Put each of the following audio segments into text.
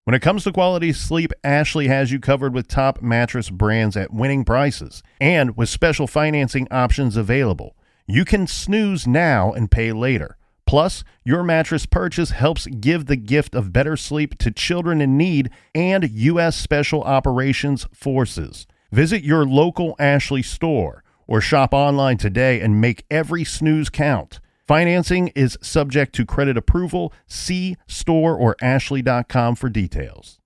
When it comes to quality sleep, Ashley has you covered with top mattress brands at winning prices and with special financing options available. You can snooze now and pay later. Plus, your mattress purchase helps give the gift of better sleep to children in need and U.S. Special Operations Forces. Visit your local Ashley store or shop online today and make every snooze count. Financing is subject to credit approval. See store or ashley.com for details.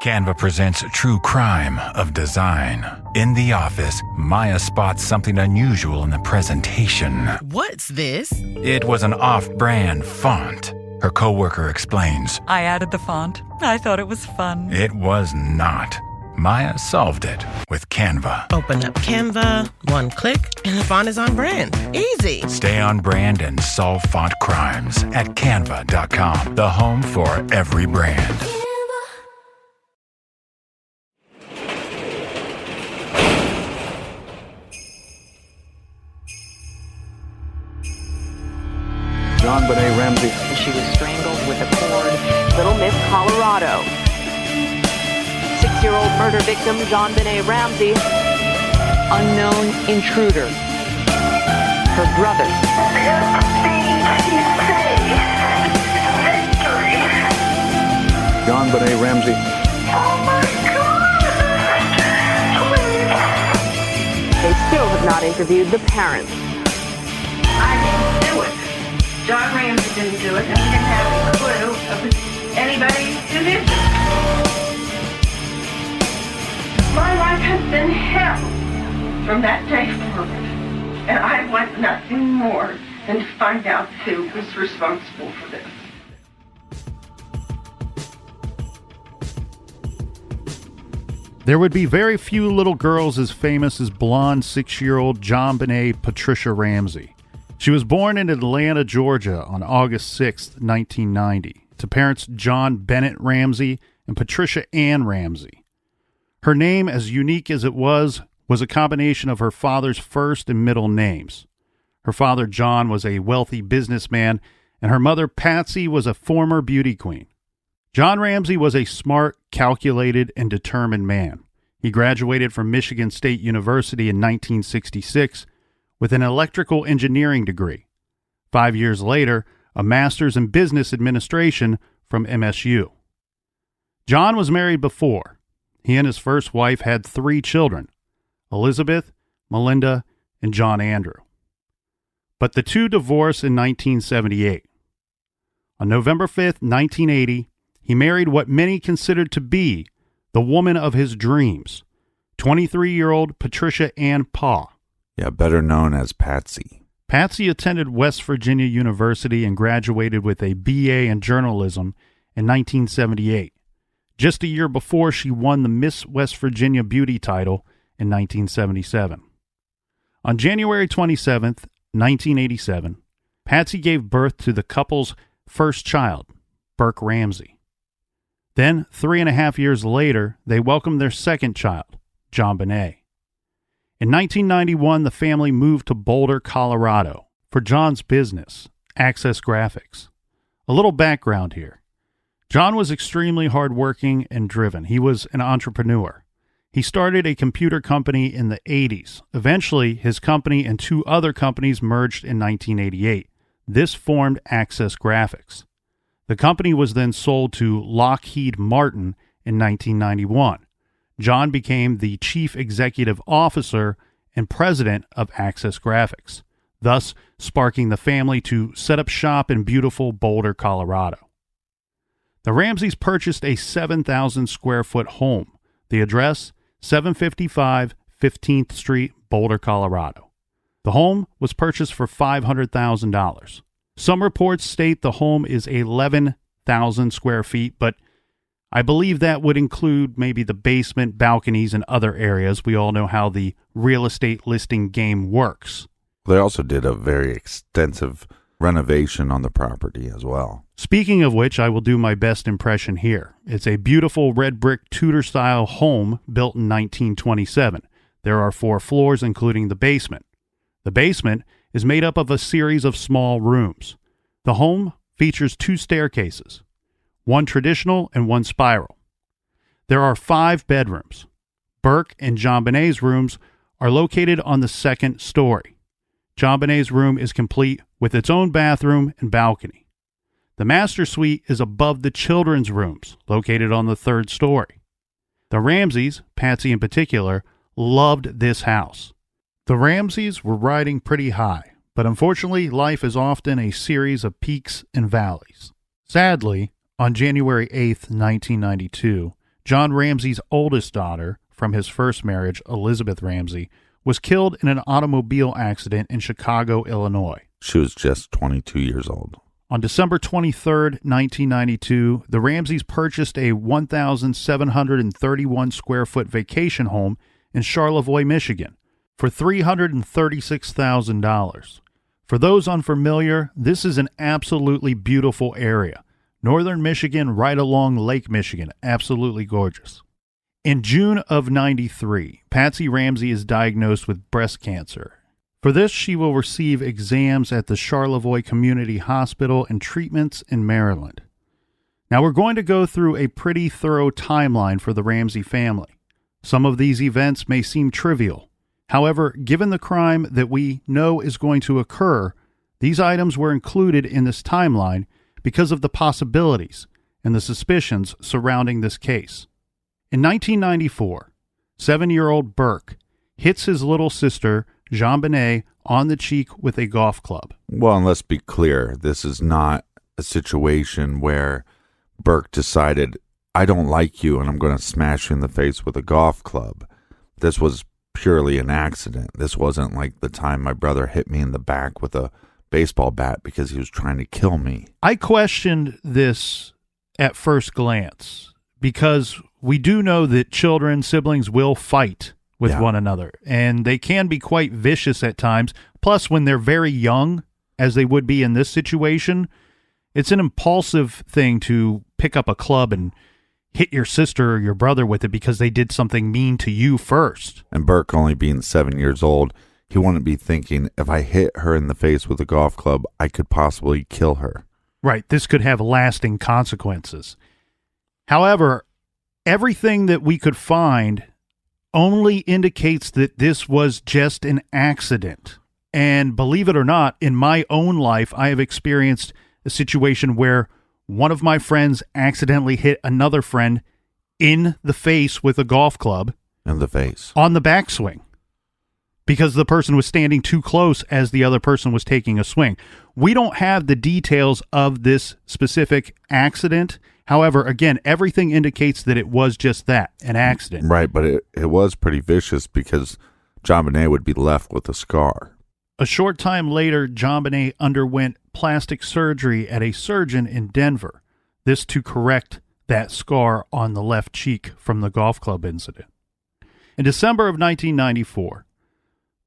Canva presents True Crime of Design. In the office, Maya spots something unusual in the presentation. What's this? It was an off-brand font. Her coworker explains. I added the font. I thought it was fun. It was not. Maya solved it with Canva. Open up Canva, one click, and the font is on brand. Easy. Stay on brand and solve font crimes at canva.com, the home for every brand. JonBenet Ramsey. She was strangled with a cord. Little Miss Colorado. 6-year-old murder victim JonBenet Ramsey. Unknown intruder. Her brother. JonBenet Ramsey. Oh my God! They still have not interviewed the parents. I didn't do it. John Ramsey didn't do it, and we didn't have a clue of anybody who did it. My life has been hell from that day forward, and I want nothing more than to find out who was responsible for this. There would be very few little girls as famous as blonde 6-year-old JonBenet Patricia Ramsey. She was born in Atlanta, Georgia on August 6, 1990, to parents JonBenet Ramsey and Patricia Ann Ramsey. Her name, as unique as it was a combination of her father's first and middle names. Her father, John, was a wealthy businessman, and her mother, Patsy, was a former beauty queen. John Ramsey was a smart, calculated, and determined man. He graduated from Michigan State University in 1966 with an electrical engineering degree. 5 years later, a master's in business administration from MSU. John was married before. He and his first wife had 3 children, Elizabeth, Melinda, and John Andrew. But the two divorced in 1978. On November 5th, 1980, he married what many considered to be the woman of his dreams, 23-year-old Patricia Ann Paugh. Yeah, better known as Patsy. Patsy attended West Virginia University and graduated with a BA in journalism in 1978. Just a year before, she won the Miss West Virginia Beauty title in 1977. On January 27th, 1987, Patsy gave birth to the couple's first child, Burke Ramsey. Then, 3.5 years later, they welcomed their second child, JonBenet. In 1991, the family moved to Boulder, Colorado, for John's business, Access Graphics. A little background here. John was extremely hardworking and driven. He was an entrepreneur. He started a computer company in the 80s. Eventually, his company and 2 other companies merged in 1988. This formed Access Graphics. The company was then sold to Lockheed Martin in 1991. John became the chief executive officer and president of Access Graphics, thus sparking the family to set up shop in beautiful Boulder, Colorado. The Ramseys purchased a 7,000 square foot home. The address, 755 15th Street, Boulder, Colorado. The home was purchased for $500,000. Some reports state the home is 11,000 square feet, but I believe that would include maybe the basement, balconies, and other areas. We all know how the real estate listing game works. They also did a very extensive renovation on the property as well. Speaking of which, I will do my best impression here. It's a beautiful red brick Tudor-style home built in 1927. There are 4 floors, including the basement. The basement is made up of a series of small rooms. The home features 2 staircases. one traditional and one spiral. There are 5 bedrooms. Burke and JonBenet's rooms are located on the 2nd story. JonBenet's room is complete with its own bathroom and balcony. The master suite is above the children's rooms, located on the 3rd story. The Ramseys, Patsy in particular, loved this house. The Ramseys were riding pretty high, but unfortunately, life is often a series of peaks and valleys. Sadly, on January 8th, 1992, John Ramsey's oldest daughter, from his first marriage, Elizabeth Ramsey, was killed in an automobile accident in Chicago, Illinois. She was just 22 years old. On December 23rd, 1992, the Ramseys purchased a 1,731 square foot vacation home in Charlevoix, Michigan, for $336,000. For those unfamiliar, this is an absolutely beautiful area. Northern Michigan, right along Lake Michigan. Absolutely gorgeous. In June of 93, Patsy Ramsey is diagnosed with breast cancer. For this, she will receive exams at the Charlevoix Community Hospital and treatments in Maryland. Now, we're going to go through a pretty thorough timeline for the Ramsey family. Some of these events may seem trivial. However, given the crime that we know is going to occur, these items were included in this timeline because of the possibilities and the suspicions surrounding this case. In 1994, 7-year-old Burke hits his little sister, JonBenet, on the cheek with a golf club. Well, and let's be clear, this is not a situation where Burke decided, I don't like you and I'm going to smash you in the face with a golf club. This was purely an accident. This wasn't like the time my brother hit me in the back with a baseball bat because he was trying to kill me. I questioned this at first glance because we do know that siblings will fight with one another, and they can be quite vicious at times. Plus, when they're very young, as they would be in this situation, it's an impulsive thing to pick up a club and hit your sister or your brother with it because they did something mean to you first. And Burke, only being 7 years old, he wouldn't be thinking, if I hit her in the face with a golf club, I could possibly kill her. Right, this could have lasting consequences. However, everything that we could find only indicates that this was just an accident. And believe it or not, in my own life, I have experienced a situation where one of my friends accidentally hit another friend in the face with a golf club. In the face. On the backswing. Because the person was standing too close as the other person was taking a swing. We don't have the details of this specific accident. However, again, everything indicates that it was just that, an accident. Right, but it was pretty vicious because JonBenet would be left with a scar. A short time later, JonBenet underwent plastic surgery at a surgeon in Denver. This to correct that scar on the left cheek from the golf club incident. In December of 1994,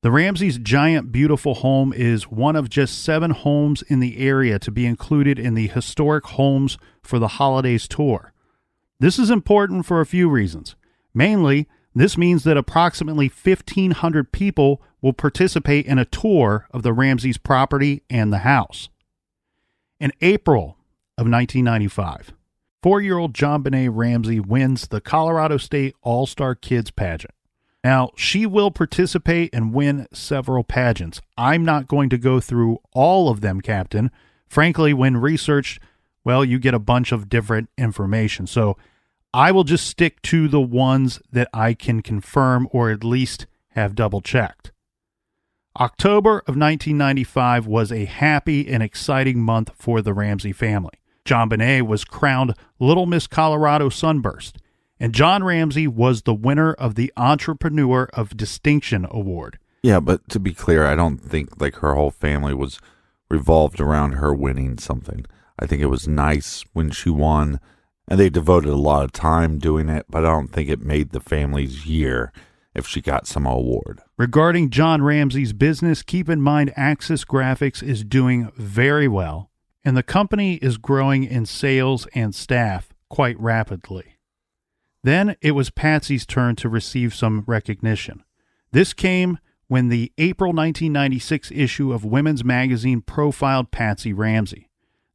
the Ramseys' giant, beautiful home is one of just 7 homes in the area to be included in the Historic Homes for the Holidays tour. This is important for a few reasons. Mainly, this means that approximately 1,500 people will participate in a tour of the Ramseys' property and the house. In April of 1995, 4-year-old JonBenet Ramsey wins the Colorado State All-Star Kids pageant. Now, she will participate and win several pageants. I'm not going to go through all of them, Captain. Frankly, when researched, well, you get a bunch of different information. So I will just stick to the ones that I can confirm or at least have double-checked. October of 1995 was a happy and exciting month for the Ramsey family. JonBenet was crowned Little Miss Colorado Sunburst, and John Ramsey was the winner of the Entrepreneur of Distinction Award. Yeah, but to be clear, I don't think like her whole family was revolved around her winning something. I think it was nice when she won, and they devoted a lot of time doing it, but I don't think it made the family's year if she got some award. Regarding John Ramsey's business, keep in mind Axis Graphics is doing very well, and the company is growing in sales and staff quite rapidly. Then it was Patsy's turn to receive some recognition. This came when the April 1996 issue of Women's Magazine profiled Patsy Ramsey.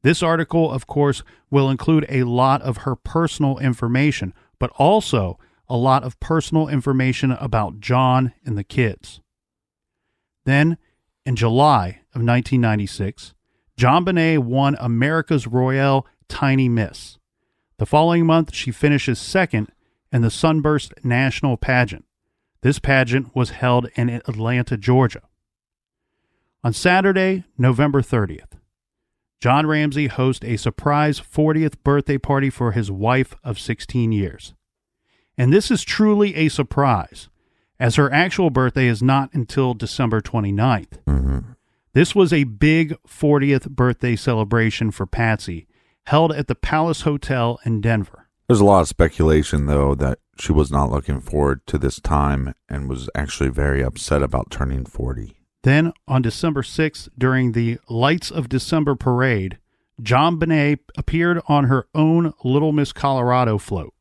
This article, of course, will include a lot of her personal information, but also a lot of personal information about John and the kids. Then, in July of 1996, JonBenet won America's Royale Tiny Miss. The following month, she finishes second in the Sunburst National Pageant. This pageant was held in Atlanta, Georgia. On Saturday, November 30th, John Ramsey hosts a surprise 40th birthday party for his wife of 16 years. And this is truly a surprise, as her actual birthday is not until December 29th. Mm-hmm. This was a big 40th birthday celebration for Patsy, held at the Palace Hotel in Denver. There's a lot of speculation, though, that she was not looking forward to this time and was actually very upset about turning 40. Then, on December 6th, during the Lights of December parade, JonBenet appeared on her own Little Miss Colorado float.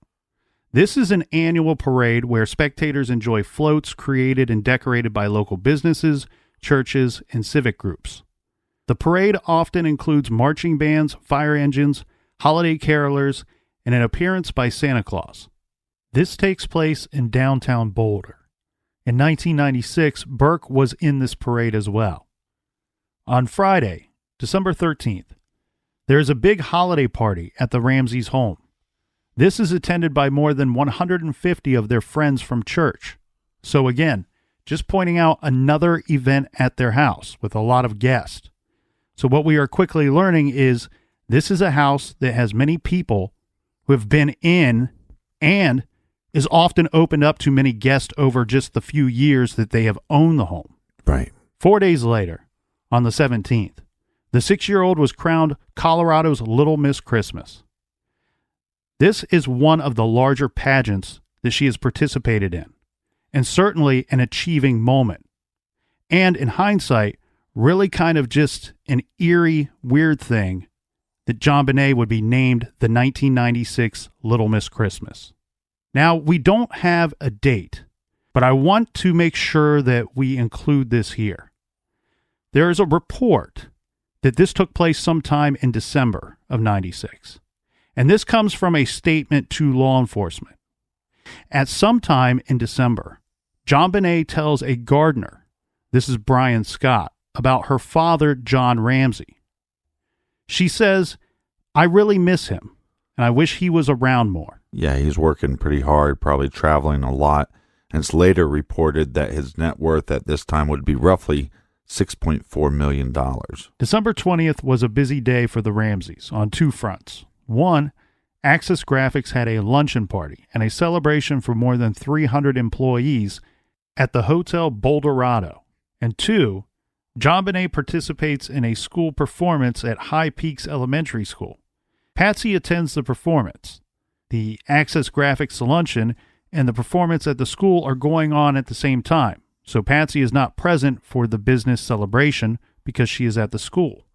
This is an annual parade where spectators enjoy floats created and decorated by local businesses, churches, and civic groups. The parade often includes marching bands, fire engines, holiday carolers, and an appearance by Santa Claus. This takes place in downtown Boulder. In 1996, Burke was in this parade as well. On Friday, December 13th, there is a big holiday party at the Ramseys' home. This is attended by more than 150 of their friends from church. So again, just pointing out another event at their house with a lot of guests. So what we are quickly learning is this is a house that has many people who have been in and is often opened up to many guests over just the few years that they have owned the home. Right. 4 days later, on the 17th, the 6-year-old was crowned Colorado's Little Miss Christmas. This is one of the larger pageants that she has participated in, and certainly an achieving moment. And in hindsight, really kind of just an eerie, weird thing that JonBenet would be named the 1996 Little Miss Christmas. Now, we don't have a date, but I want to make sure that we include this here. There is a report that this took place sometime in December of 96, and this comes from a statement to law enforcement. At some time in December, JonBenet tells a gardener, this is Brian Scott, about her father, John Ramsey. She says, "I really miss him, and I wish he was around more." Yeah, he's working pretty hard, probably traveling a lot. And it's later reported that his net worth at this time would be roughly $6.4 million. December 20th was a busy day for the Ramseys on two fronts. One, Axis Graphics had a luncheon party and a celebration for more than 300 employees at the Hotel Boulderado. And two, JonBenet participates in a school performance at High Peaks Elementary School. Patsy attends the performance. The Access Graphics luncheon and the performance at the school are going on at the same time, so Patsy is not present for the business celebration because she is at the school.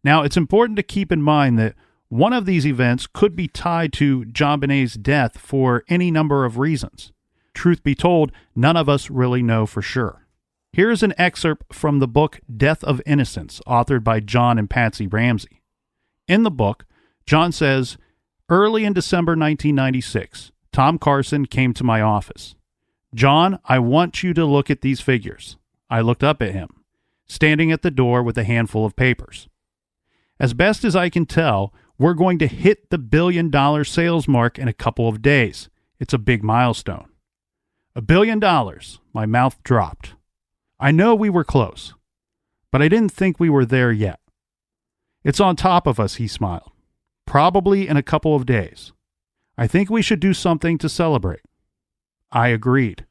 Now, it's important to keep in mind that one of these events could be tied to JonBenet's death for any number of reasons. Truth be told, none of us really know for sure. Here is an excerpt from the book Death of Innocence, authored by John and Patsy Ramsey. In the book, John says, "Early in December 1996, Tom Carson came to my office. 'John, I want you to look at these figures.' I looked up at him, standing at the door with a handful of papers. 'As best as I can tell, we're going to hit the $1 billion sales mark in a couple of days. It's a big milestone.' $1 billion. My mouth dropped. I know we were close, but I didn't think we were there yet. 'It's on top of us,' he smiled. 'Probably in a couple of days. I think we should do something to celebrate.' I agreed,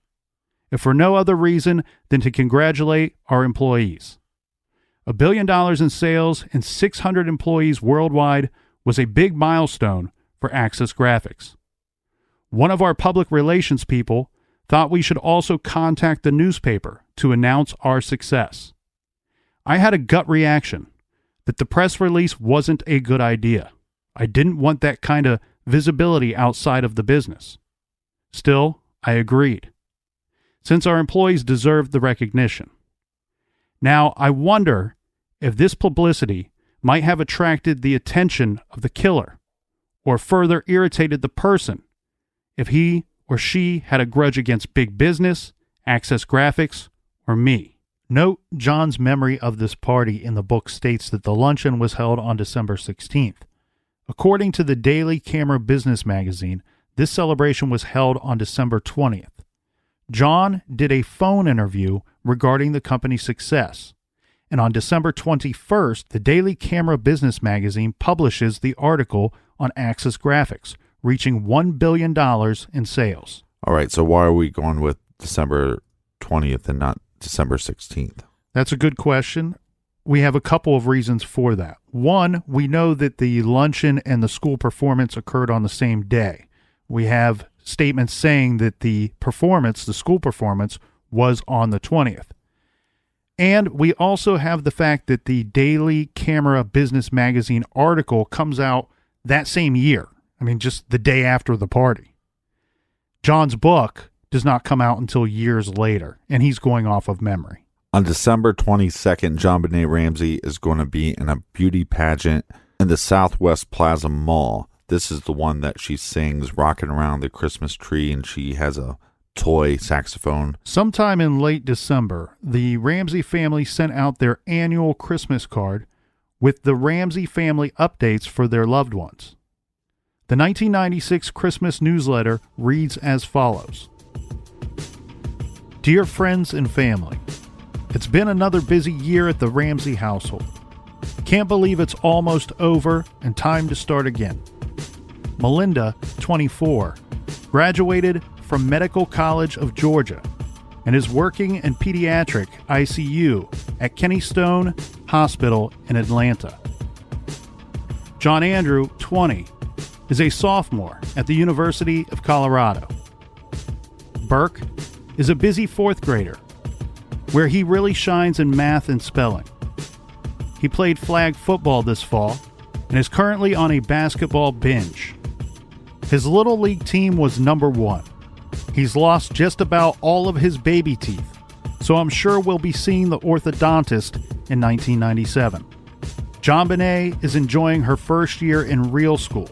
if for no other reason than to congratulate our employees. $1 billion in sales and 600 employees worldwide was a big milestone for Axis Graphics. One of our public relations people thought we should also contact the newspaper to announce our success. I had a gut reaction that the press release wasn't a good idea. I didn't want that kind of visibility outside of the business. Still, I agreed, since our employees deserved the recognition. Now, I wonder if this publicity might have attracted the attention of the killer or further irritated the person if he or she had a grudge against big business, Access Graphics, or me. Note, John's memory of this party in the book states that the luncheon was held on December 16th. According to the Daily Camera Business Magazine, this celebration was held on December 20th. John did a phone interview regarding the company's success, and on December 21st, the Daily Camera Business Magazine publishes the article on Access Graphics, reaching $1 billion in sales. All right, so why are we going with December 20th and not December 16th? That's a good question. We have a couple of reasons for that. One, we know that the luncheon and the school performance occurred on the same day. We have statements saying that the school performance, was on the 20th. And we also have the fact that the Daily Camera Business Magazine article comes out that same year. I mean, just the day after the party. John's book does not come out until years later, and he's going off of memory. On December 22nd, JonBenet Ramsey is going to be in a beauty pageant in the Southwest Plaza Mall. This is the one that she sings Rocking Around the Christmas Tree, and she has a toy saxophone. Sometime in late December, the Ramsey family sent out their annual Christmas card with the Ramsey family updates for their loved ones. The 1996 Christmas newsletter reads as follows. Dear friends and family, it's been another busy year at the Ramsey household. Can't believe it's almost over and time to start again. Melinda, 24, graduated from Medical College of Georgia and is working in pediatric ICU at Kenny Stone Hospital in Atlanta. John Andrew, 20, is a sophomore at the University of Colorado. Burke is a busy fourth grader, where he really shines in math and spelling. He played flag football this fall and is currently on a basketball binge. His Little League team was number 1. He's lost just about all of his baby teeth, so I'm sure we'll be seeing the orthodontist in 1997. JonBenet is enjoying her first year in real school.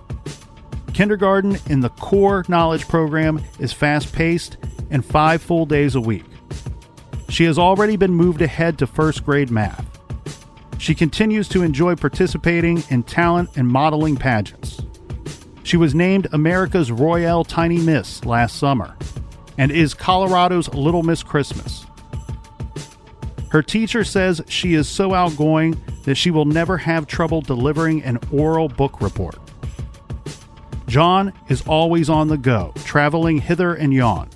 Kindergarten in the core knowledge program is fast-paced and 5 full days a week. She has already been moved ahead to first grade math. She continues to enjoy participating in talent and modeling pageants. She was named America's Royale Tiny Miss last summer and is Colorado's Little Miss Christmas. Her teacher says she is so outgoing that she will never have trouble delivering an oral book report. John is always on the go, traveling hither and yon.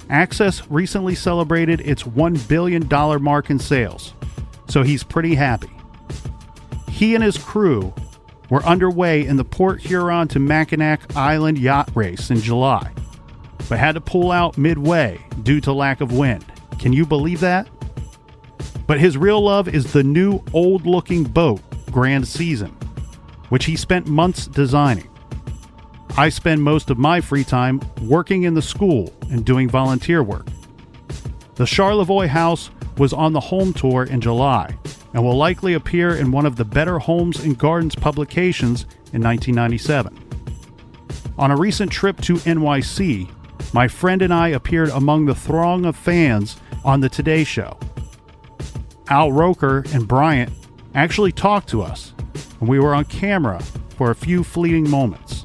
Access recently celebrated its $1 billion mark in sales, so he's pretty happy. He and his crew were underway in the Port Huron to Mackinac Island yacht race in July, but had to pull out midway due to lack of wind. Can you believe that? But his real love is the new old-looking boat, Grand Season, which he spent months designing. I spend most of my free time working in the school and doing volunteer work. The Charlevoix house was on the home tour in July and will likely appear in one of the Better Homes and Gardens publications in 1997. On a recent trip to NYC, my friend and I appeared among the throng of fans on the Today Show. Al Roker and Bryant actually talked to us, and we were on camera for a few fleeting moments.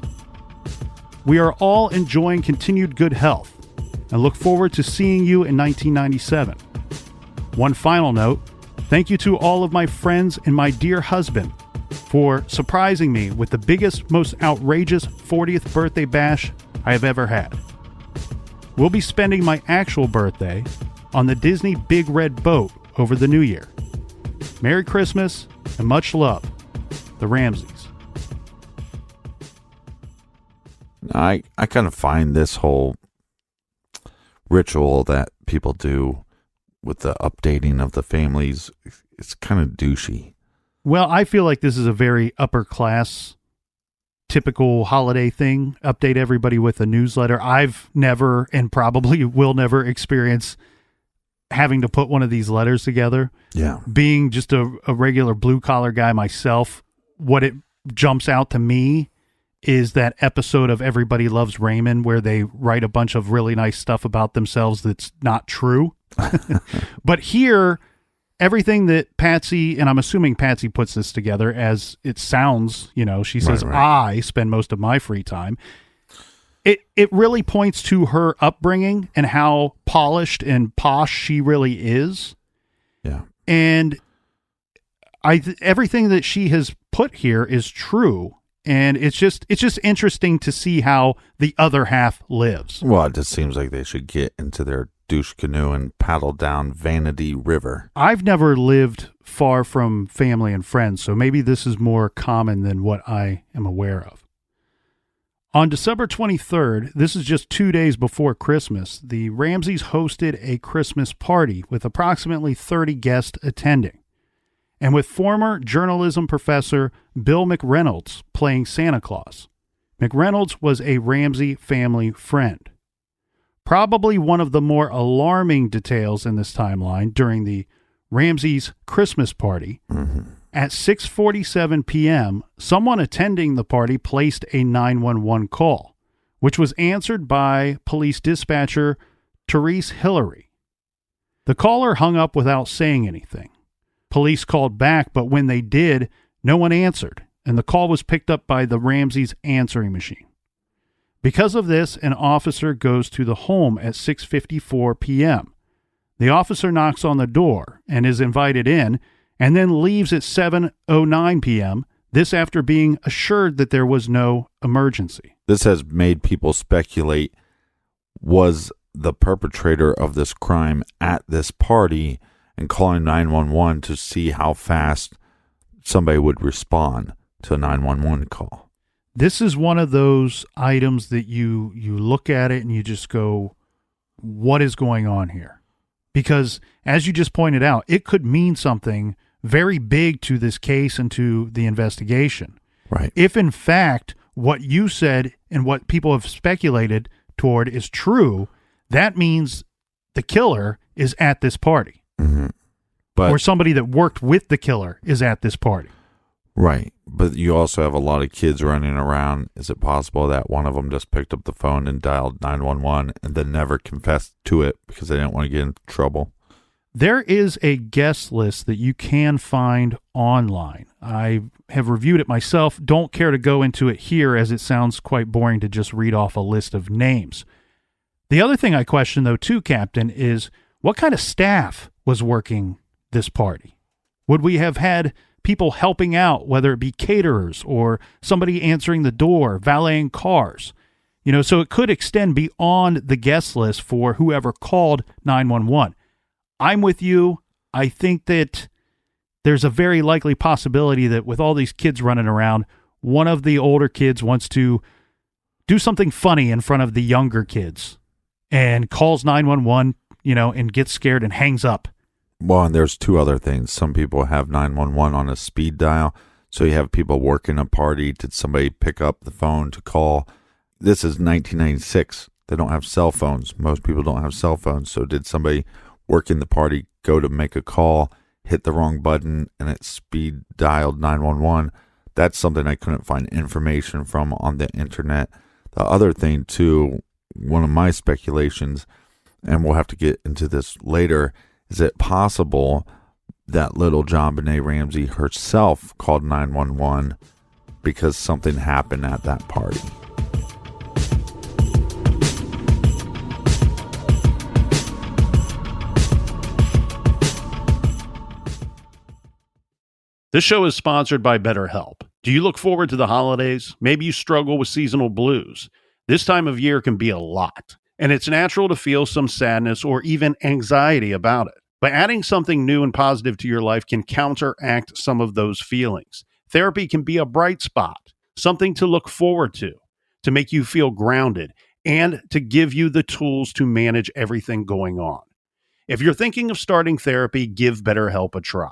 We are all enjoying continued good health and look forward to seeing you in 1997. One final note, thank you to all of my friends and my dear husband for surprising me with the biggest, most outrageous 40th birthday bash I have ever had. We'll be spending my actual birthday on the Disney Big Red Boat over the new year. Merry Christmas and much love, the Ramseys. I kind of find this whole ritual that people do with the updating of the families, it's kind of douchey. Well, I feel like this is a very upper class, typical holiday thing. Update everybody with a newsletter. I've never and probably will never experience having to put one of these letters together. Yeah. Being just a regular blue-collar guy myself, what it jumps out to me is that episode of Everybody Loves Raymond where they write a bunch of really nice stuff about themselves that's not true. But here, everything that Patsy, and I'm assuming Patsy puts this together as it sounds, she says, right. I spend most of my free time. It really points to her upbringing and how polished and posh she really is. Yeah. And everything that she has put here is true. And it's just interesting to see how the other half lives. Well, it just seems like they should get into their douche canoe and paddle down Vanity River. I've never lived far from family and friends, so maybe this is more common than what I am aware of. On December 23rd, this is just 2 days before Christmas, the Ramseys hosted a Christmas party with approximately 30 guests attending, and with former journalism professor Bill McReynolds playing Santa Claus. McReynolds was a Ramsey family friend. Probably one of the more alarming details in this timeline during the Ramseys' Christmas party, at 6:47 p.m., someone attending the party placed a 911 call, which was answered by police dispatcher Therese Hillary. The caller hung up without saying anything. Police called back, but when they did, no one answered, and the call was picked up by the Ramseys' answering machine. Because of this, an officer goes to the home at 6:54 p.m. The officer knocks on the door and is invited in, and then leaves at 7:09 p.m., this after being assured that there was no emergency. This has made people speculate, was the perpetrator of this crime at this party and calling 911 to see how fast somebody would respond to a 911 call. This is one of those items that you look at it and you just go, what is going on here? Because as you just pointed out, it could mean something very big to this case and to the investigation. Right. If in fact what you said and what people have speculated toward is true, that means the killer is at this party. Mm-hmm. But, or somebody that worked with the killer is at this party. Right. But you also have a lot of kids running around. Is it possible that one of them just picked up the phone and dialed 911 and then never confessed to it because they didn't want to get into trouble? There is a guest list that you can find online. I have reviewed it myself. Don't care to go into it here as it sounds quite boring to just read off a list of names. The other thing I question, though, too, Captain, is what kind of staff was working this party? Would we have had people helping out, whether it be caterers or somebody answering the door, valeting cars? So it could extend beyond the guest list for whoever called 911. I'm with you. I think that there's a very likely possibility that with all these kids running around, one of the older kids wants to do something funny in front of the younger kids and calls 911, and gets scared and hangs up. Well, and there's two other things. Some people have 911 on a speed dial. So you have people working a party. Did somebody pick up the phone to call? This is 1996. They don't have cell phones. Most people don't have cell phones. So did somebody working the party go to make a call, hit the wrong button, and it speed dialed 911? That's something I couldn't find information from on the internet. The other thing, too, one of my speculations, and we'll have to get into this later, is it possible that little JonBenet Ramsey herself called 911 because something happened at that party? This show is sponsored by BetterHelp. Do you look forward to the holidays? Maybe you struggle with seasonal blues. This time of year can be a lot, and it's natural to feel some sadness or even anxiety about it. But adding something new and positive to your life can counteract some of those feelings. Therapy can be a bright spot, something to look forward to make you feel grounded, and to give you the tools to manage everything going on. If you're thinking of starting therapy, give BetterHelp a try.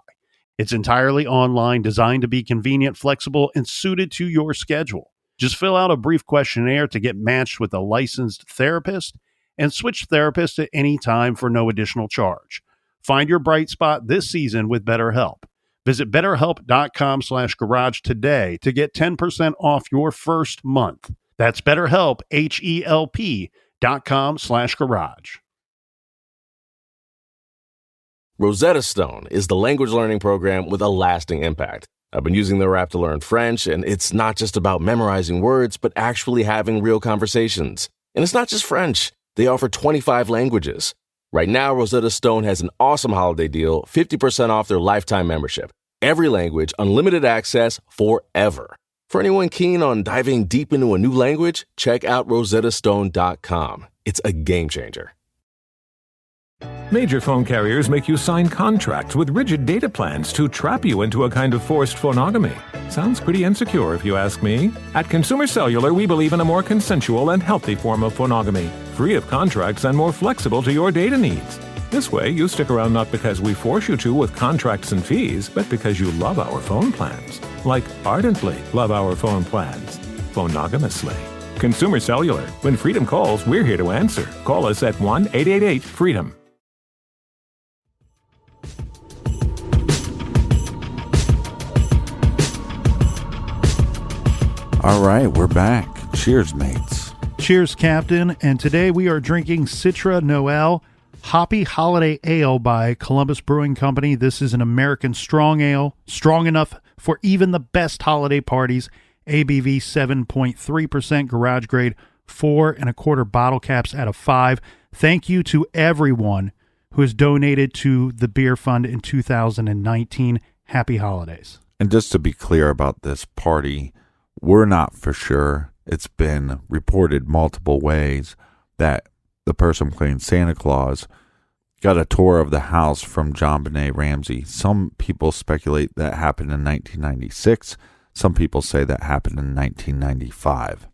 It's entirely online, designed to be convenient, flexible, and suited to your schedule. Just fill out a brief questionnaire to get matched with a licensed therapist and switch therapists at any time for no additional charge. Find your bright spot this season with BetterHelp. Visit BetterHelp.com/garage today to get 10% off your first month. That's BetterHelp, HELP.com/garage. Rosetta Stone is the language learning program with a lasting impact. I've been using their app to learn French, and it's not just about memorizing words, but actually having real conversations. And it's not just French. They offer 25 languages. Right now, Rosetta Stone has an awesome holiday deal, 50% off their lifetime membership. Every language, unlimited access forever. For anyone keen on diving deep into a new language, check out rosettastone.com. It's a game changer. Major phone carriers make you sign contracts with rigid data plans to trap you into a kind of forced phonogamy. Sounds pretty insecure if you ask me. At Consumer Cellular, we believe in a more consensual and healthy form of phonogamy, free of contracts and more flexible to your data needs. This way, you stick around not because we force you to with contracts and fees, but because you love our phone plans. Like ardently love our phone plans. Phonogamously. Consumer Cellular. When freedom calls, we're here to answer. Call us at 1-888-FREEDOM. All right, we're back. Cheers, mates. Cheers, Captain. And today we are drinking Citra Noel Hoppy Holiday Ale by Columbus Brewing Company. This is an American strong ale, strong enough for even the best holiday parties. ABV 7.3%, garage grade, 4 1/4 bottle caps out of 5. Thank you to everyone who has donated to the beer fund in 2019. Happy holidays. And just to be clear about this party, we're not for sure. It's been reported multiple ways that the person playing Santa Claus got a tour of the house from JonBenet Ramsey. Some people speculate that happened in 1996. Some people say that happened in 1995.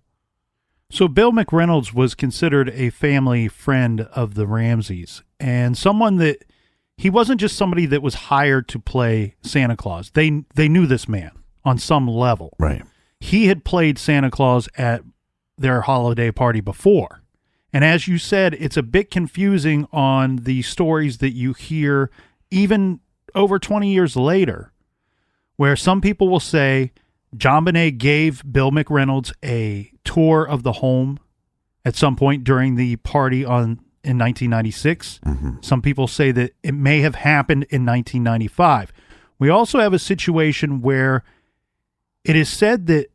So Bill McReynolds was considered a family friend of the Ramseys, and someone that he wasn't just somebody that was hired to play Santa Claus. They knew this man on some level. Right. He had played Santa Claus at their holiday party before. And as you said, it's a bit confusing on the stories that you hear even over 20 years later, where some people will say JonBenet gave Bill McReynolds a tour of the home at some point during the party in 1996. Mm-hmm. Some people say that it may have happened in 1995. We also have a situation where it is said that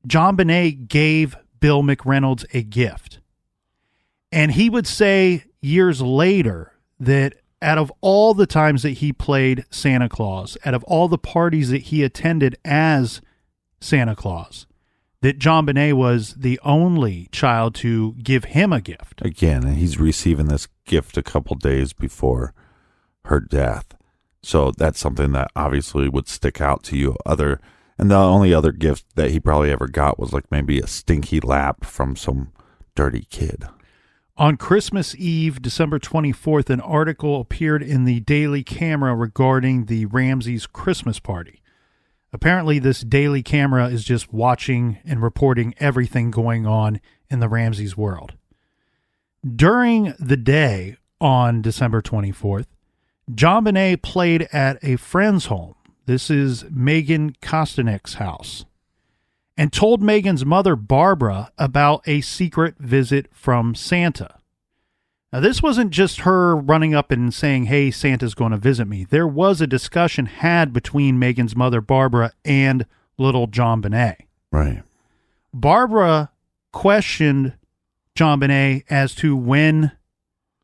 JonBenet gave Bill McReynolds a gift. And he would say years later that out of all the times that he played Santa Claus, out of all the parties that he attended as Santa Claus, that JonBenet was the only child to give him a gift. Again, and he's receiving this gift a couple days before her death. So that's something that obviously would stick out to you. And the only other gift that he probably ever got was like maybe a stinky lap from some dirty kid. On Christmas Eve, December 24th, an article appeared in the Daily Camera regarding the Ramseys' Christmas party. Apparently, this Daily Camera is just watching and reporting everything going on in the Ramseys' world. During the day on December 24th, JonBenet played at a friend's home. This is Megan Kostanik's house, and told Megan's mother, Barbara, about a secret visit from Santa. Now, this wasn't just her running up and saying, hey, Santa's going to visit me. There was a discussion had between Megan's mother, Barbara, and little JonBenet. Right. Barbara questioned JonBenet as to when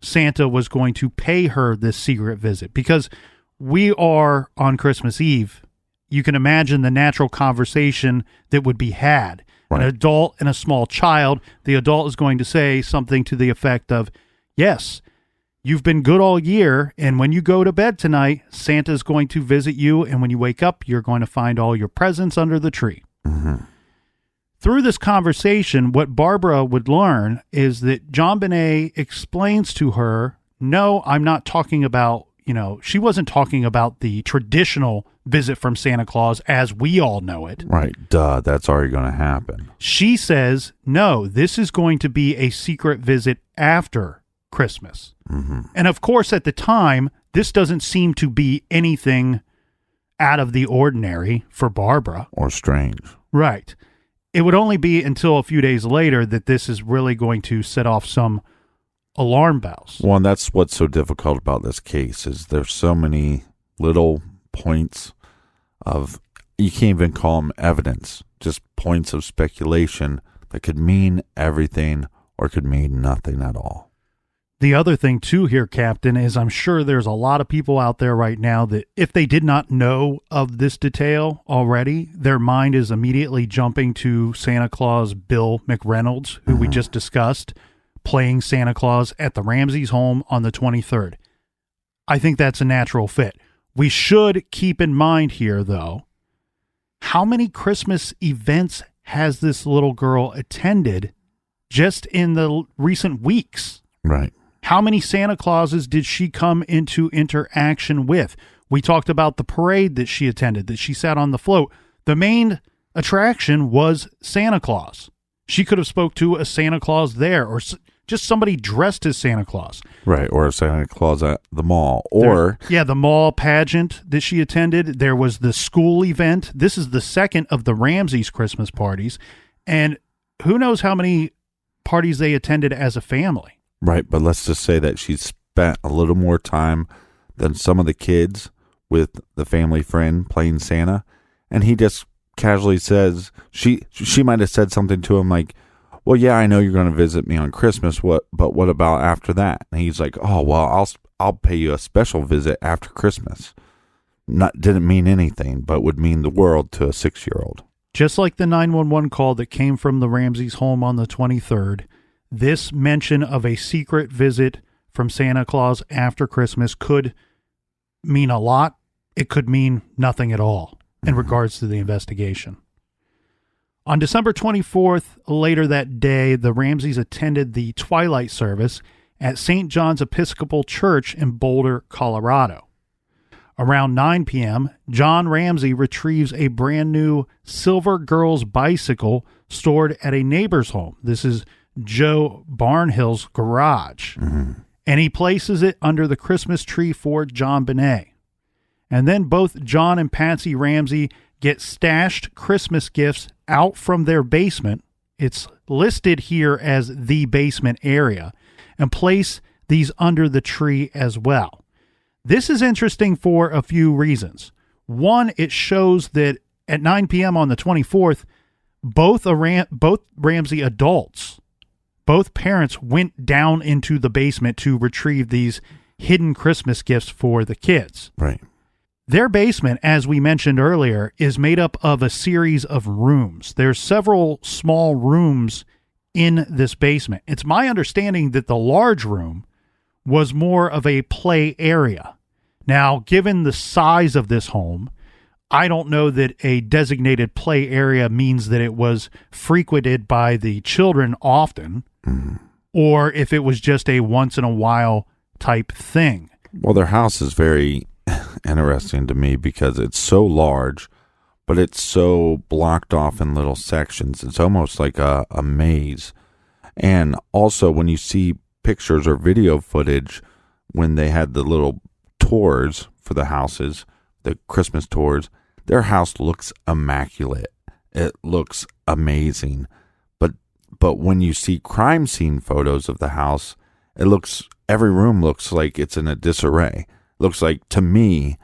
Santa was going to pay her this secret visit, because we are on Christmas Eve. You can imagine the natural conversation that would be had. Right. An adult and a small child. The adult is going to say something to the effect of, yes, you've been good all year, and when you go to bed tonight, Santa's going to visit you, and when you wake up, you're going to find all your presents under the tree. Mm-hmm. Through this conversation, what Barbara would learn is that JonBenet explains to her, no, I'm not talking about, she wasn't talking about the traditional visit from Santa Claus as we all know it. Right. Duh. That's already going to happen. She says, no, this is going to be a secret visit after Christmas. Mm-hmm. And of course, at the time, this doesn't seem to be anything out of the ordinary for Barbara. Or strange. Right. It would only be until a few days later that this is really going to set off some alarm bells. Well, and that's what's so difficult about this case is there's so many little points of, you can't even call them evidence, just points of speculation that could mean everything or could mean nothing at all. The other thing, too, here, Captain, is I'm sure there's a lot of people out there right now that if they did not know of this detail already, their mind is immediately jumping to Santa Claus Bill McReynolds, who we just discussed, playing Santa Claus at the Ramseys' home on the 23rd. I think that's a natural fit. We should keep in mind here, though, how many Christmas events has this little girl attended just in the recent weeks? Right. How many Santa Clauses did she come into interaction with? We talked about the parade that she attended, that she sat on the float. The main attraction was Santa Claus. She could have spoke to a Santa Claus there, or just somebody dressed as Santa Claus. Right, or a Santa Claus at the mall. Or the mall pageant that she attended. There was the school event. This is the second of the Ramseys' Christmas parties. And who knows how many parties they attended as a family. Right, but let's just say that she spent a little more time than some of the kids with the family friend playing Santa, and he just casually says, she might have said something to him like, well, yeah, I know you're going to visit me on Christmas, but what about after that? And he's like, oh, well, I'll pay you a special visit after Christmas. Didn't mean anything, but would mean the world to a 6-year-old. Just like the 911 call that came from the Ramseys' home on the 23rd, this mention of a secret visit from Santa Claus after Christmas could mean a lot. It could mean nothing at all in regards to the investigation. On December 24th, later that day, the Ramseys attended the twilight service at St. John's Episcopal Church in Boulder, Colorado. Around 9 p.m., John Ramsey retrieves a brand new Silver Girls bicycle stored at a neighbor's home. This is Joe Barnhill's garage. And he places it under the Christmas tree for JonBenet. And then both John and Patsy Ramsey get stashed Christmas gifts out from their basement. It's listed here as the basement area, and place these under the tree as well. This is interesting for a few reasons. One, it shows that at 9 p.m. on the 24th, both Ramsey adults, both parents went down into the basement to retrieve these hidden Christmas gifts for the kids. Right. Their basement, as we mentioned earlier, is made up of a series of rooms. There's several small rooms in this basement. It's my understanding that the large room was more of a play area. Now, given the size of this home, I don't know that a designated play area means that it was frequented by the children often, or if it was just a once in a while type thing. Well, their house is very interesting to me because it's so large, but it's so blocked off in little sections. It's almost like a maze. And also when you see pictures or video footage, when they had the little tours for the houses, the Christmas tours, their house looks immaculate. It looks amazing. But when you see crime scene photos of the house, every room looks like it's in a disarray. Looks like, to me,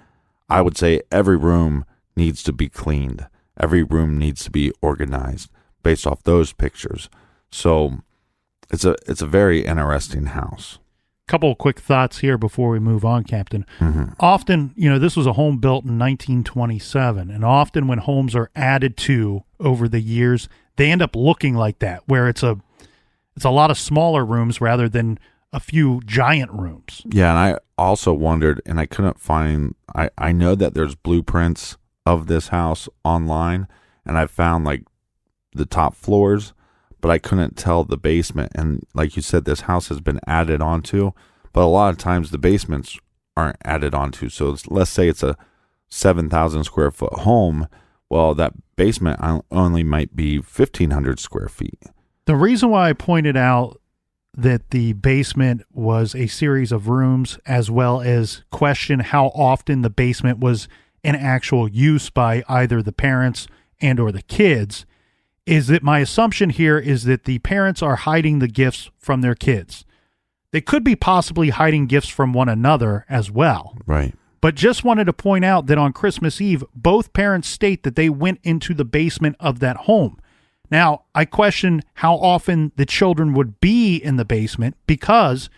I would say every room needs to be cleaned. Every room needs to be organized based off those pictures. So it's a very interesting house. Couple of quick thoughts here before we move on, Captain. Often, this was a home built in 1927, and often when homes are added to over the years, they end up looking like that, where it's a lot of smaller rooms rather than a few giant rooms. Yeah, and I also wondered, and I couldn't find, I know that there's blueprints of this house online, and I found like the top floors, but I couldn't tell the basement. And like you said, this house has been added onto, but a lot of times the basements aren't added onto. So let's say it's a 7,000 square foot home. Well, that basement only might be 1,500 square feet. The reason why I pointed out that the basement was a series of rooms, as well as question how often the basement was in actual use by either the parents and or the kids, is that my assumption here is that the parents are hiding the gifts from their kids. They could be possibly hiding gifts from one another as well. Right. But just wanted to point out that on Christmas Eve, both parents state that they went into the basement of that home. Now, I question how often the children would be in the basement, because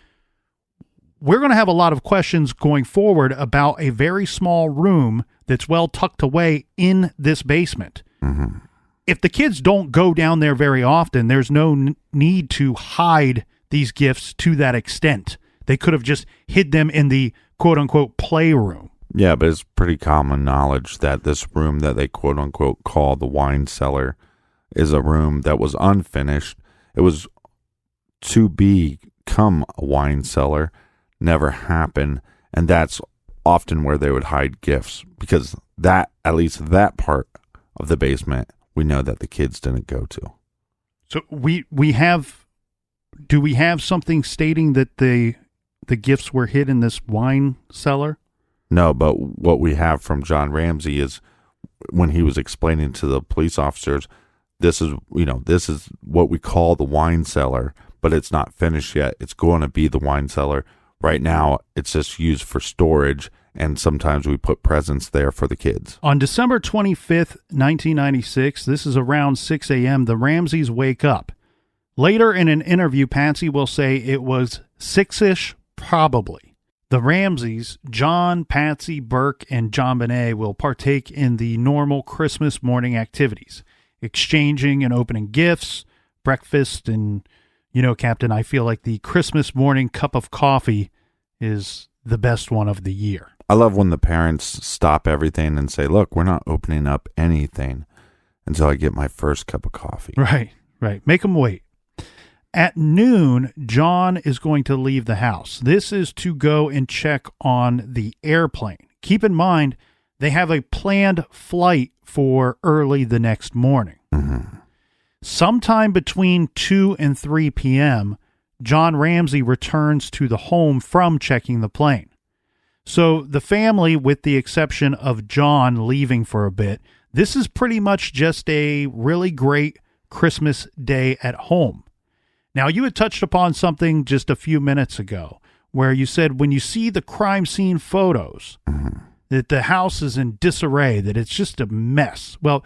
we're going to have a lot of questions going forward about a very small room that's well tucked away in this basement. Mm-hmm. If the kids don't go down there very often, there's no need to hide these gifts to that extent. They could have just hid them in the quote-unquote playroom. Yeah, but it's pretty common knowledge that this room that they quote-unquote call the wine cellar is a room that was unfinished. It was to become a wine cellar, never happened, and that's often where they would hide gifts, because that, at least that part of the basement, we know that the kids didn't go to. So do we have something stating that the gifts were hid in this wine cellar? No, but what we have from John Ramsey is when he was explaining to the police officers, this is what we call the wine cellar, but it's not finished yet. It's going to be the wine cellar. Right now, it's just used for storage, and sometimes we put presents there for the kids. On December 25th, 1996, this is around 6 a.m., the Ramseys wake up. Later in an interview, Patsy will say it was 6-ish, probably. The Ramseys, John, Patsy, Burke, and JonBenet will partake in the normal Christmas morning activities, exchanging and opening gifts, breakfast, and, Captain, I feel like the Christmas morning cup of coffee is the best one of the year. I love when the parents stop everything and say, look, we're not opening up anything until I get my first cup of coffee. Right. Make them wait. At noon, John is going to leave the house. This is to go and check on the airplane. Keep in mind, they have a planned flight for early the next morning. Mm-hmm. Sometime between 2 and 3 p.m., John Ramsey returns to the home from checking the plane. So the family, with the exception of John leaving for a bit, this is pretty much just a really great Christmas day at home. Now, you had touched upon something just a few minutes ago where you said when you see the crime scene photos, that the house is in disarray, that it's just a mess. Well,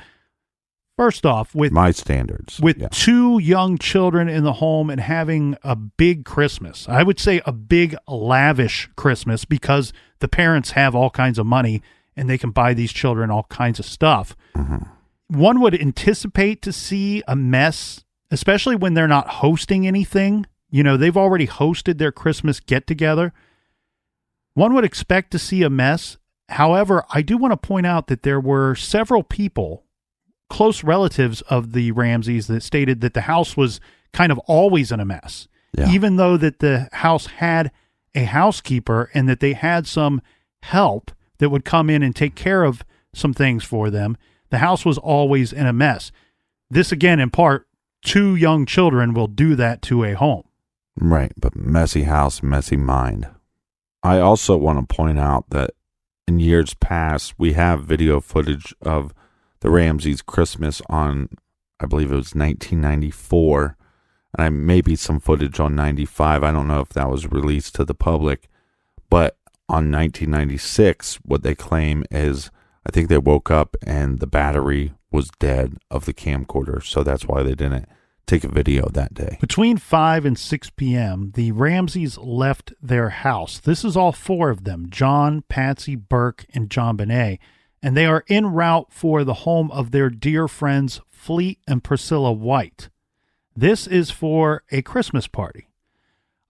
first off, with my standards, with two young children in the home and having a big Christmas, I would say a big lavish Christmas, because the parents have all kinds of money and they can buy these children all kinds of stuff. One would anticipate to see a mess, especially when they're not hosting anything. They've already hosted their Christmas get-together. One would expect to see a mess. However, I do want to point out that there were several people, close relatives of the Ramseys, that stated that the house was kind of always in a mess, even though that the house had a housekeeper and that they had some help that would come in and take care of some things for them. The house was always in a mess. This, again, in part, two young children will do that to a home. Right, but messy house, messy mind. I also want to point out that in years past, we have video footage of the Ramseys' Christmas on, I believe it was 1994, and maybe some footage on 95. I don't know if that was released to the public, but on 1996, what they claim is, I think they woke up and the battery was dead of the camcorder, so that's why they didn't take a video that day. Between 5 and 6 p.m., the Ramseys left their house. This is all four of them, John, Patsy, Burke, and JonBenet, and they are en route for the home of their dear friends Fleet and Priscilla White. This is for a Christmas party.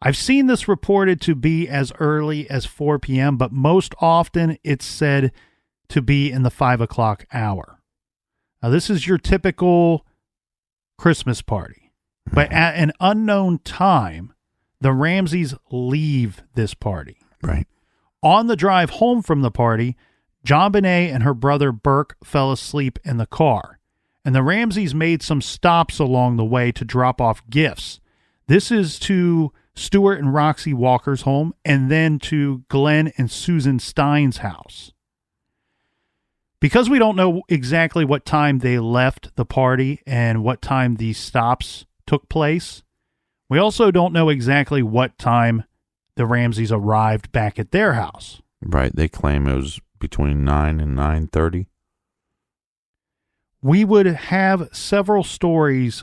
I've seen this reported to be as early as 4 p.m., but most often it's said to be in the 5 o'clock hour. Now, this is your typical Christmas party, but at an unknown time, the Ramseys leave this party. Right. On the drive home from the party, JonBenet and her brother Burke fell asleep in the car, and the Ramseys made some stops along the way to drop off gifts. This is to Stuart and Roxy Walker's home, and then to Glenn and Susan Stein's house. Because we don't know exactly what time they left the party and what time these stops took place, we also don't know exactly what time the Ramseys arrived back at their house. Right. They claim it was between 9 and 9:30. We would have several stories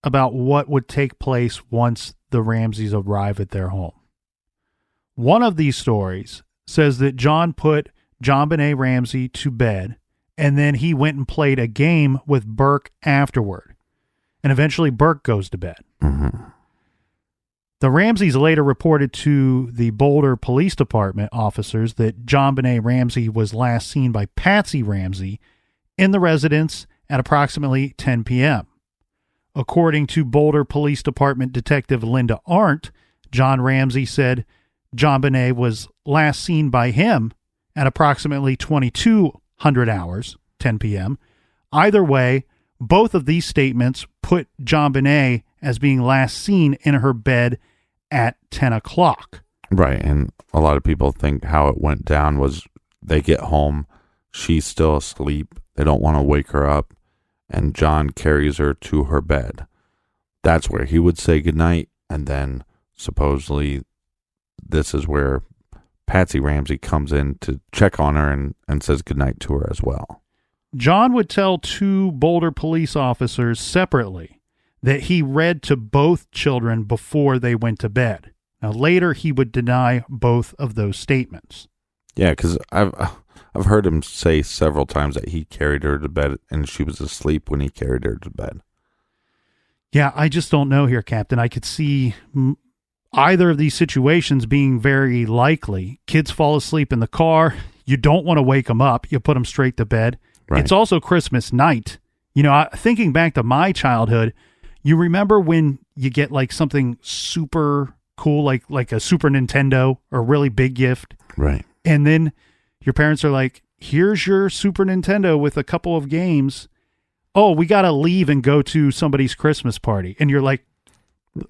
about what would take place once the Ramseys arrive at their home. One of these stories says that John put JonBenet Ramsey to bed, and then he went and played a game with Burke afterward. And eventually Burke goes to bed. Mm-hmm. The Ramseys later reported to the Boulder Police Department officers that JonBenet Ramsey was last seen by Patsy Ramsey in the residence at approximately 10 p.m. According to Boulder Police Department Detective Linda Arndt, John Ramsey said JonBenet was last seen by him at approximately 2200 hours, 10 p.m. Either way, both of these statements put JonBenet as being last seen in her bed at 10 o'clock. Right, and a lot of people think how it went down was they get home, she's still asleep, they don't want to wake her up, and John carries her to her bed. That's where he would say goodnight, and then supposedly this is where Patsy Ramsey comes in to check on her and says goodnight to her as well. John would tell two Boulder police officers separately that he read to both children before they went to bed. Now, later, he would deny both of those statements. Yeah, because I've heard him say several times that he carried her to bed and she was asleep when he carried her to bed. Yeah, I just don't know here, Captain. I could see either of these situations being very likely. Kids fall asleep in the car. You don't want to wake them up. You put them straight to bed. Right. It's also Christmas night. You know, thinking back to my childhood, you remember when you get like something super cool, like a Super Nintendo or a really big gift. Right. And then your parents are like, here's your Super Nintendo with a couple of games. Oh, we got to leave and go to somebody's Christmas party. And you're like,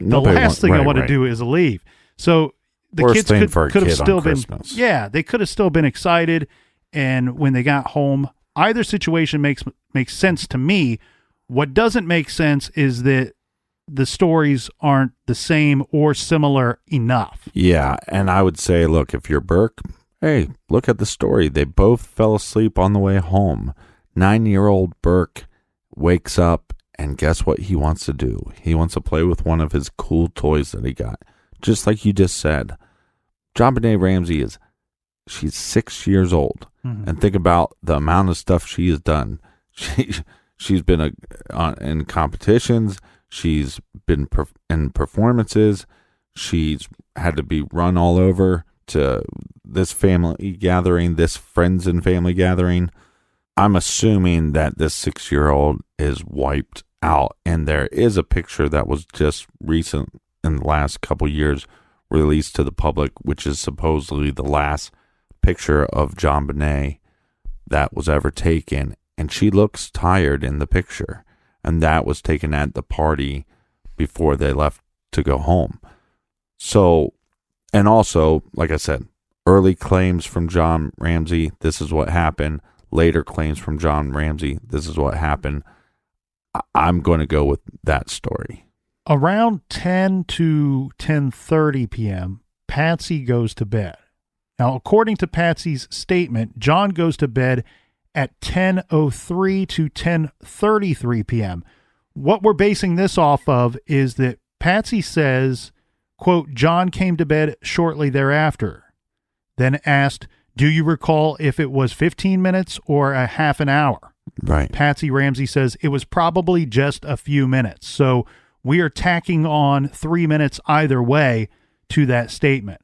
the last thing I want to do is leave. So the Worst kids could have still been, Christmas. Yeah, they could have still been excited. And when they got home, either situation makes sense to me. What doesn't make sense is that the stories aren't the same or similar enough. Yeah, and I would say, look, if you're Burke, hey, look at the story. They both fell asleep on the way home. 9-year-old Burke wakes up, and guess what he wants to do? He wants to play with one of his cool toys that he got. Just like you just said, JonBenet Ramsey she's 6 years old. Mm-hmm. And think about the amount of stuff she has done. She's been in competitions. She's been in performances. She's had to be run all over to this family gathering, this friends and family gathering. I'm assuming that this 6-year-old is wiped out. And there is a picture that was just recent in the last couple years released to the public, which is supposedly the last picture of JonBenet that was ever taken. And she looks tired in the picture. And that was taken at the party before they left to go home. So, and also, like I said, early claims from John Ramsey, this is what happened. Later claims from John Ramsey, this is what happened. I'm going to go with that story. Around 10 to 10:30 p.m., Patsy goes to bed. Now, according to Patsy's statement, John goes to bed at 10:03 to 10:33 p.m. What we're basing this off of is that Patsy says, quote, John came to bed shortly thereafter, then asked, do you recall if it was 15 minutes or a half an hour? Right. Patsy Ramsey says it was probably just a few minutes. So we are tacking on 3 minutes either way to that statement.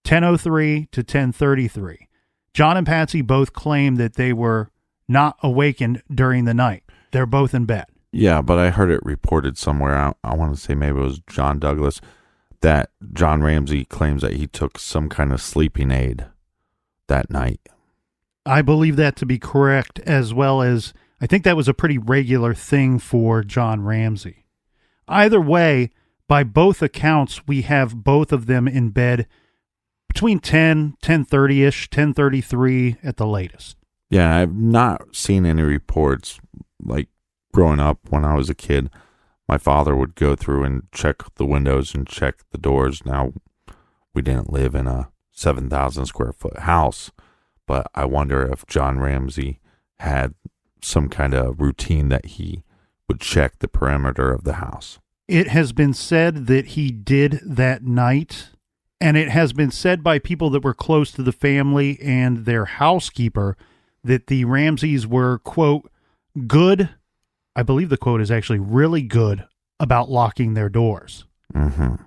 10:03 to 10:33. John and Patsy both claim that they were not awakened during the night. They're both in bed. Yeah, but I heard it reported somewhere, I want to say maybe it was John Douglas, that John Ramsey claims that he took some kind of sleeping aid that night. I believe that to be correct, as well as I think that was a pretty regular thing for John Ramsey. Either way, by both accounts, we have both of them in bed between 10:30-ish, 10:33 at the latest. Yeah, I've not seen any reports. Like growing up when I was a kid, my father would go through and check the windows and check the doors. Now, we didn't live in a 7,000 square foot house, but I wonder if John Ramsey had some kind of routine that he would check the perimeter of the house. It has been said that he did that night, and it has been said by people that were close to the family and their housekeeper that the Ramseys were, quote, good. I believe the quote is actually really good about locking their doors. Mm-hmm.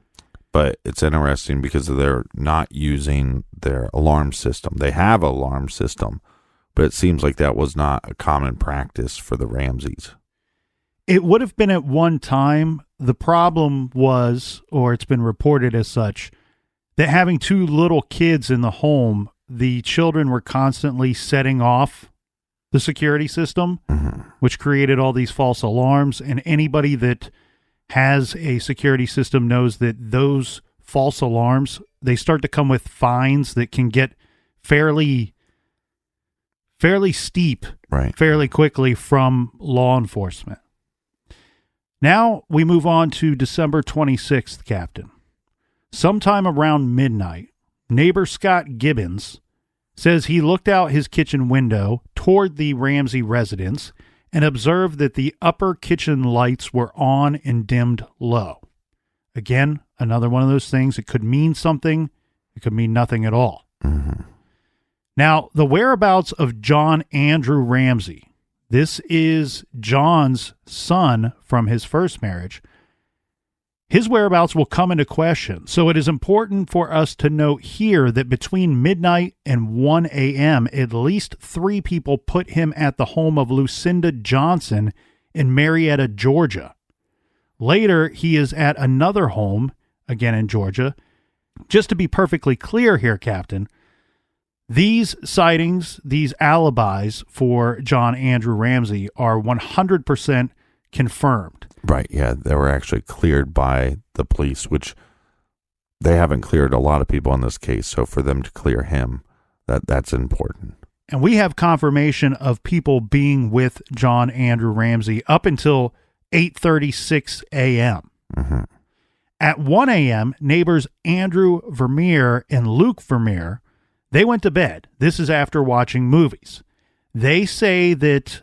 But it's interesting because they're not using their alarm system. They have an alarm system, but it seems like that was not a common practice for the Ramseys. It would have been at one time. The problem was, or it's been reported as such, that having two little kids in the home, the children were constantly setting off the security system, which created all these false alarms. And anybody that has a security system knows that those false alarms, they start to come with fines that can get fairly steep, right, fairly quickly from law enforcement. Now we move on to December 26th, Captain. Sometime around midnight, neighbor Scott Gibbons says he looked out his kitchen window toward the Ramsey residence and observed that the upper kitchen lights were on and dimmed low. Again, another one of those things. It could mean something. It could mean nothing at all. Mm-hmm. Now, the whereabouts of John Andrew Ramsey, this is John's son from his first marriage, his whereabouts will come into question. So it is important for us to note here that between midnight and 1 a.m., at least 3 people put him at the home of Lucinda Johnson in Marietta, Georgia. Later, he is at another home, again in Georgia. Just to be perfectly clear here, Captain, these sightings, these alibis for John Andrew Ramsey are 100% confirmed. Right, yeah, they were actually cleared by the police, which they haven't cleared a lot of people in this case, so for them to clear him, that's important. And we have confirmation of people being with John Andrew Ramsey up until 8:36 a.m. Mm-hmm. At 1 a.m., neighbors Andrew Vermeer and Luke Vermeer, they went to bed. This is after watching movies. They say that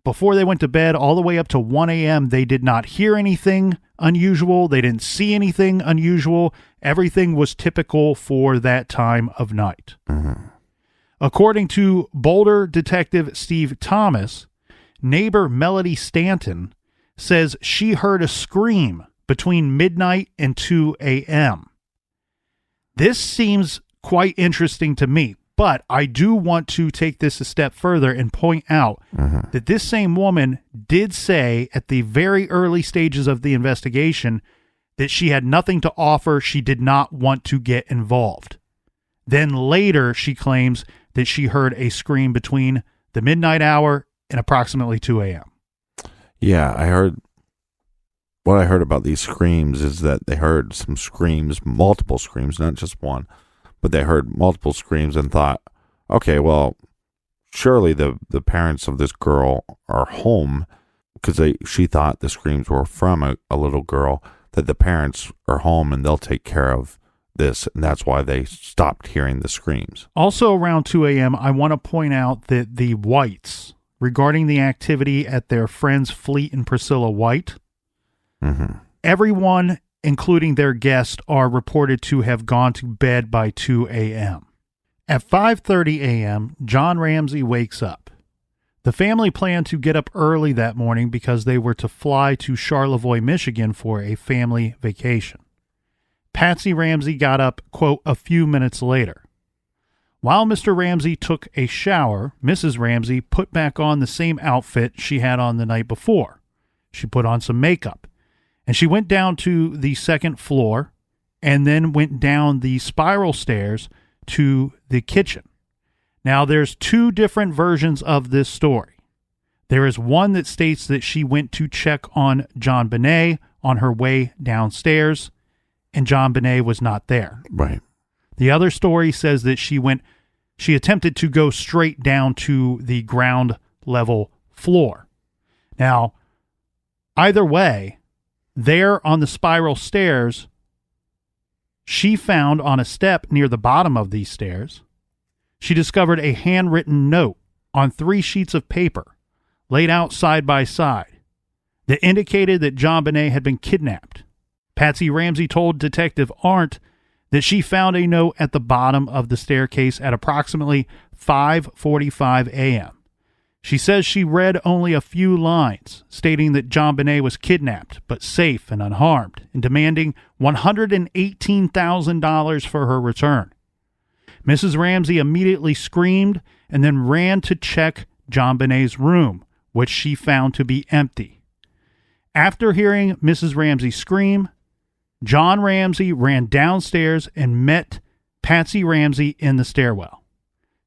before they went to bed, all the way up to 1 a.m., they did not hear anything unusual. They didn't see anything unusual. Everything was typical for that time of night. Mm-hmm. According to Boulder Detective Steve Thomas, neighbor Melody Stanton says she heard a scream between midnight and 2 a.m. This seems quite interesting to me. But I do want to take this a step further and point out that this same woman did say at the very early stages of the investigation that she had nothing to offer. She did not want to get involved. Then later, she claims that she heard a scream between the midnight hour and approximately 2 a.m. Yeah, what I heard about these screams is that they heard some screams, multiple screams, not just one. But they heard multiple screams and thought, okay, well, surely the parents of this girl are home, because she thought the screams were from a little girl, that the parents are home and they'll take care of this, and that's why they stopped hearing the screams. Also around 2 a.m., I want to point out that the Whites, regarding the activity at their friends Fleet and Priscilla White, everyone, including their guest, are reported to have gone to bed by 2 a.m. At 5:30 a.m., John Ramsey wakes up. The family planned to get up early that morning because they were to fly to Charlevoix, Michigan for a family vacation. Patsy Ramsey got up, quote, a few minutes later. While Mr. Ramsey took a shower, Mrs. Ramsey put back on the same outfit she had on the night before. She put on some makeup. And she went down to the second floor and then went down the spiral stairs to the kitchen. Now, there's 2 different versions of this story. There is one that states that she went to check on JonBenet on her way downstairs, and JonBenet was not there. Right. The other story says that she attempted to go straight down to the ground level floor. Now, either way, there on the spiral stairs, she found on a step near the bottom of these stairs, she discovered a handwritten note on 3 sheets of paper laid out side by side that indicated that JonBenet had been kidnapped. Patsy Ramsey told Detective Arndt that she found a note at the bottom of the staircase at approximately 5:45 a.m. She says she read only a few lines stating that JonBenet was kidnapped but safe and unharmed and demanding $118,000 for her return. Mrs. Ramsey immediately screamed and then ran to check JonBenet's room, which she found to be empty. After hearing Mrs. Ramsey scream, John Ramsey ran downstairs and met Patsy Ramsey in the stairwell.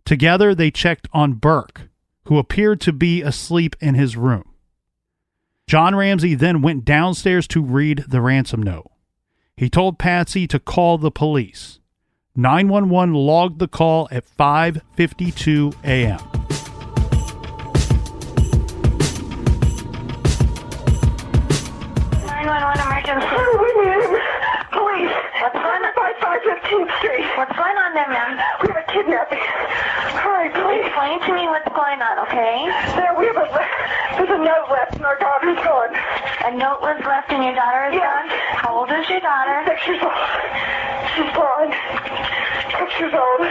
Together, they checked on Burke, who appeared to be asleep in his room. John Ramsey then went downstairs to read the ransom note. He told Patsy to call the police. 911 logged the call at 5:52 a.m. Police. What's going on? 515th Street. What's going on there, ma'am? We have a kidnapping. Hurry, please. Explain to me what's going on, okay? There's a note left and our daughter's gone. A note was left and your daughter is gone? How old is your daughter? 6 years old. She's gone. 6 years old.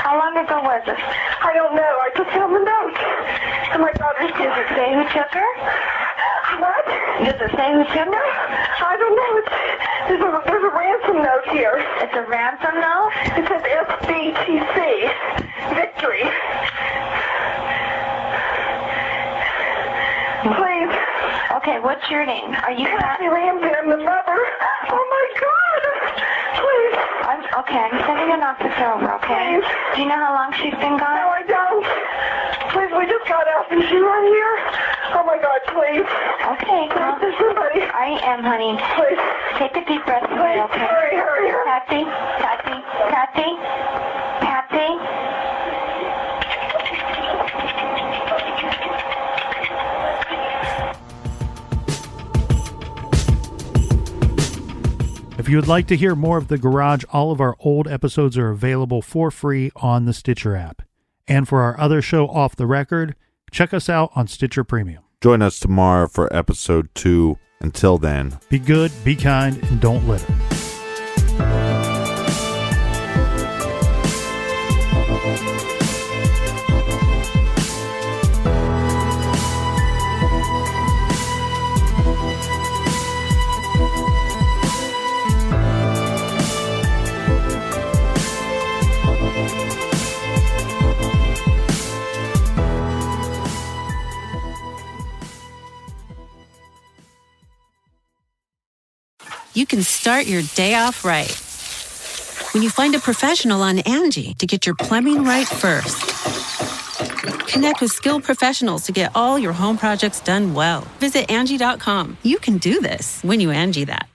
How long ago was this? I don't know. I just found the note. And my daughter's gone. Does it say who took her? What? Does it say who took her? I don't know. There's a ransom note here. It's a ransom note? It says SBTC. Victory. Please. Okay, what's your name? Are you Patsy Ramsey? I'm the mother. Oh my God. Please. I'm sending an officer over, okay? Please. Do you know how long she's been gone? No, I don't. Please, we just got out. Is she right here? Oh my God, please. Okay, Please, there's somebody. I am, honey. Please. Take a deep breath, Please, okay? hurry. Patsy. If you would like to hear more of The Garage, all of our old episodes are available for free on the Stitcher app. And for our other show, Off the Record, check us out on Stitcher Premium. Join us tomorrow for episode 2. Until then, be good, be kind, and don't litter. You can start your day off right when you find a professional on Angie to get your plumbing right first. Connect with skilled professionals to get all your home projects done well. Visit Angie.com. You can do this when you Angie that.